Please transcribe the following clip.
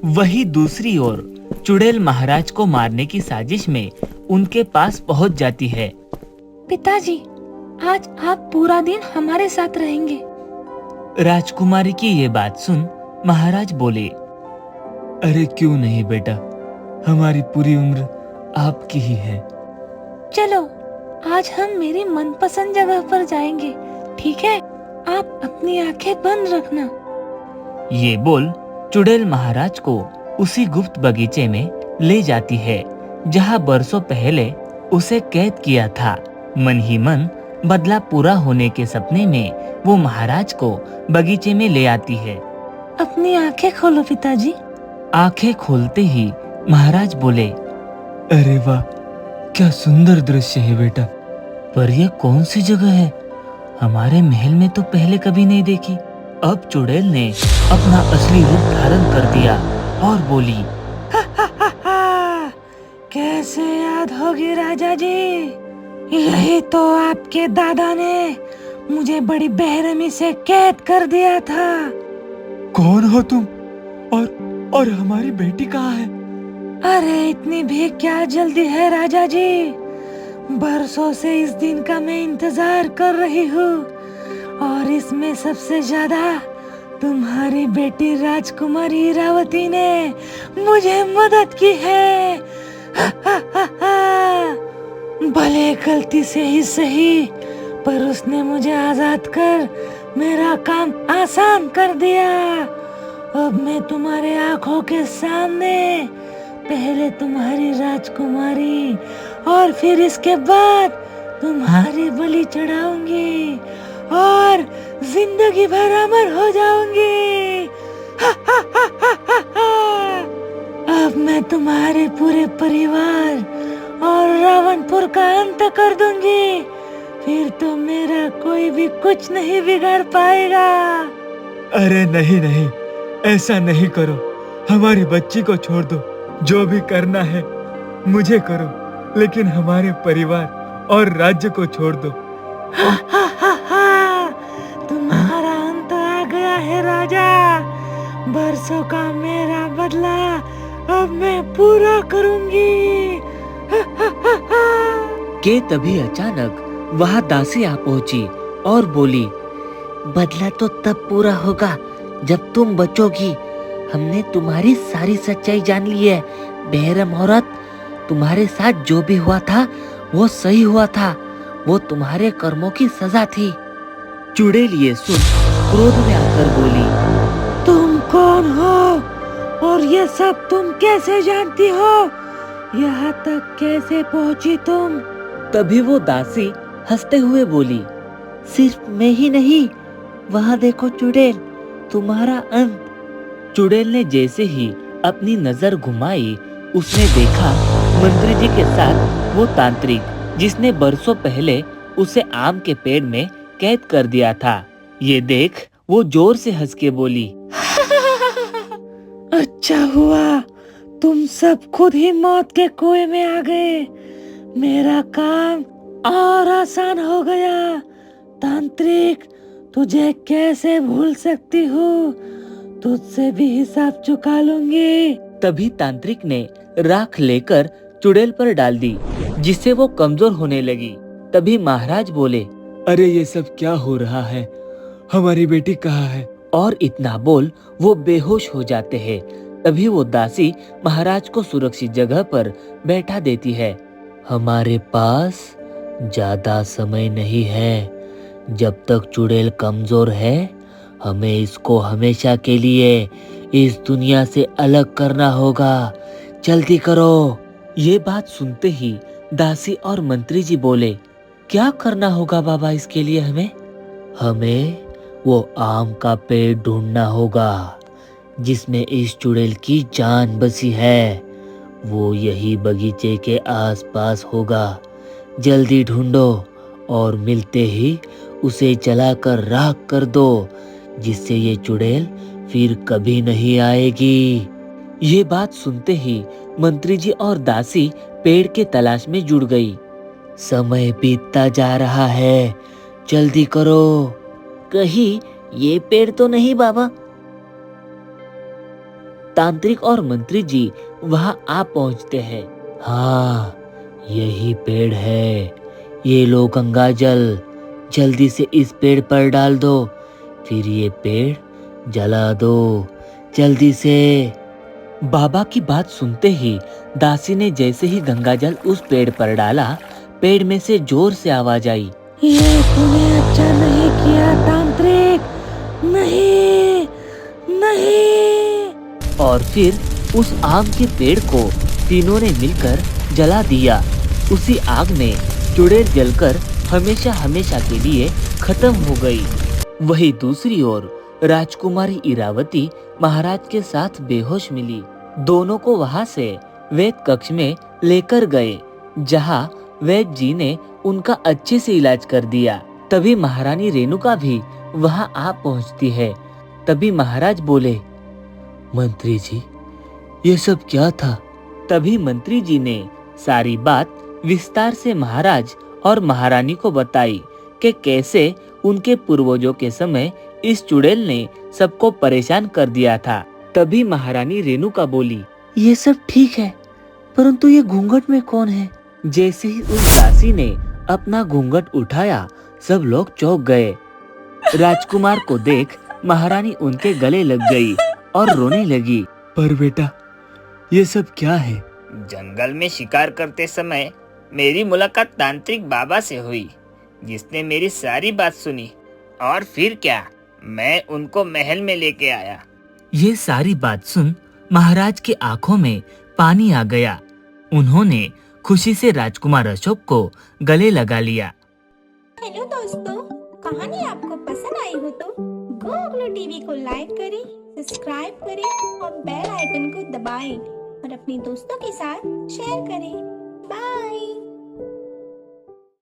वही दूसरी ओर चुड़ैल महाराज को मारने की साजिश में उनके पास पहुंच जाती है। पिताजी, आज आप पूरा दिन हमारे साथ रहेंगे। राजकुमारी की ये बात सुन महाराज बोले, अरे क्यों नहीं बेटा, हमारी पूरी उम्र आपकी ही है। चलो, आज हम मेरी मनपसंद जगह पर जाएंगे, ठीक है? आप अपनी आंखें बंद रखना। ये बोल चुड़ैल महाराज को उसी गुप्त बगीचे में ले जाती है जहाँ बरसों पहले उसे कैद किया था। मन ही मन बदला पूरा होने के सपने में वो महाराज को बगीचे में ले आती है। अपनी आंखें खोलो पिताजी। आंखें खोलते ही महाराज बोले, अरे वाह, क्या सुंदर दृश्य है बेटा। पर यह कौन सी जगह है? हमारे महल में तो पहले कभी नहीं देखी। अब चुड़ैल ने अपना असली रूप धारण कर दिया और बोली, कैसे याद होगी राजा जी, यही तो आपके दादा ने मुझे बड़ी बेरहमी से कैद कर दिया था। कौन हो तुम और हमारी बेटी कहाँ है? अरे इतनी भी क्या जल्दी है राजा जी, बरसों से इस दिन का मैं इंतजार कर रही हूँ और इसमें सबसे ज्यादा तुम्हारी बेटी राजकुमारी हीरावती ने मुझे मदद की है। भले गलती से ही सही, पर उसने मुझे आजाद कर मेरा काम आसान कर दिया। अब मैं तुम्हारे आंखों के सामने पहले तुम्हारी राजकुमारी और फिर इसके बाद तुम्हारी बलि चढ़ाऊंगी और जिंदगी भर अमर हो जाऊंगी। अब मैं तुम्हारे पूरे परिवार और रावणपुर का अंत कर दूंगी, फिर तो मेरा कोई भी कुछ नहीं बिगाड़ पाएगा। अरे नहीं नहीं, ऐसा नहीं करो, हमारी बच्ची को छोड़ दो। जो भी करना है मुझे करो, लेकिन हमारे परिवार और राज्य को छोड़ दो। तुम्हारा अंत आ गया है राजा, बरसों का मेरा बदला अब मैं पूरा करूंगी। के तभी अचानक वहाँ दासी आ पहुंची और बोली, बदला तो तब पूरा होगा जब तुम बचोगी। हमने तुम्हारी सारी सच्चाई जान ली है। बेरहम औरत, तुम्हारे साथ जो भी हुआ था वो सही हुआ था, वो तुम्हारे कर्मों की सजा थी। चुड़ैल ये सुन क्रोध में आकर बोली, तुम कौन हो और ये सब तुम कैसे जानती हो? यहाँ तक कैसे पहुँची तुम? तभी वो दासी हंसते हुए बोली, सिर्फ मैं ही नहीं, वहाँ देखो चुड़ैल, तुम्हारा अंत। चुड़ैल ने जैसे ही अपनी नजर घुमाई, उसने देखा मंत्री जी के साथ वो तांत्रिक जिसने बरसों पहले उसे आम के पेड़ में कैद कर दिया था। ये देख वो जोर से हंस के बोली, अच्छा हुआ तुम सब खुद ही मौत के कुएं में आ गए, मेरा काम और आसान हो गया। तांत्रिक, तुझे कैसे भूल सकती हूँ, तुझसे भी हिसाब चुका लूंगी। तभी तांत्रिक ने राख लेकर चुड़ैल पर डाल दी, जिससे वो कमजोर होने लगी। तभी महाराज बोले, अरे ये सब क्या हो रहा है, हमारी बेटी कहाँ है? और इतना बोल वो बेहोश हो जाते हैं। तभी वो दासी महाराज को सुरक्षित जगह पर बैठा देती है। हमारे पास ज्यादा समय नहीं है, जब तक चुड़ैल कमजोर है हमें इसको हमेशा के लिए इस दुनिया से अलग करना होगा, जल्दी करो। ये बात सुनते ही दासी और मंत्री जी बोले, क्या करना होगा बाबा इसके लिए हमें? हमें वो आम का पेड़ ढूंढना होगा जिसमें इस चुड़ैल की जान बसी है। वो यही बगीचे के आसपास होगा, जल्दी ढूंढो और मिलते ही उसे जलाकर राख कर दो, जिससे ये चुड़ैल फिर कभी नहीं आएगी। ये बात सुनते ही मंत्री जी और दासी पेड़ के तलाश में जुड़ गई। समय बीतता जा रहा है, जल्दी करो। कहीं ये पेड़ तो नहीं बाबा? तांत्रिक और मंत्री जी वहां आ पहुंचते हैं। हाँ, यही पेड़ है। ये लो गंगा जल, जल्दी से इस पेड़ पर डाल दो, फिर ये पेड़ जला दो, जल्दी से। बाबा की बात सुनते ही दासी ने जैसे ही गंगाजल उस पेड़ पर डाला, पेड़ में से जोर से आवाज आई, ये तूने अच्छा नहीं किया तांत्रिक, नहीं नहीं। और फिर उस आम के पेड़ को तीनों ने मिलकर जला दिया। उसी आग में चुड़ैल जलकर हमेशा हमेशा के लिए खत्म हो गई। वही दूसरी ओर राजकुमारी इरावती महाराज के साथ बेहोश मिली। दोनों को वहां से वैद्य कक्ष में लेकर गए, जहां वैद्य जी ने उनका अच्छे से इलाज कर दिया। तभी महारानी रेणुका भी वहां आ पहुंचती है। तभी महाराज बोले, मंत्री जी, ये सब क्या था? तभी मंत्री जी ने सारी बात विस्तार से महाराज और महारानी को बताई कि कैसे उनके पूर्वजों के समय इस चुड़ैल ने सबको परेशान कर दिया था। तभी महारानी रेणुका बोली, ये सब ठीक है, परंतु ये घूंघट में कौन है? जैसे ही उस दासी ने अपना घूंघट उठाया, सब लोग चौंक गए। राजकुमार को देख महारानी उनके गले लग गई और रोने लगी। पर बेटा, ये सब क्या है? जंगल में शिकार करते समय मेरी मुलाकात तांत्रिक बाबा से हुई, जिसने मेरी सारी बात सुनी। और फिर क्या, मैं उनको महल में लेके आया। ये सारी बात सुन महाराज की आंखों में पानी आ गया। उन्होंने खुशी से राजकुमार अशोक को गले लगा लिया। हेलो दोस्तों, कहानी आपको पसंद आई हो तो गो टीवी को लाइक करें, सब्सक्राइब करें और बेल आइकन को दबाएं और अपने दोस्तों के साथ शेयर करें।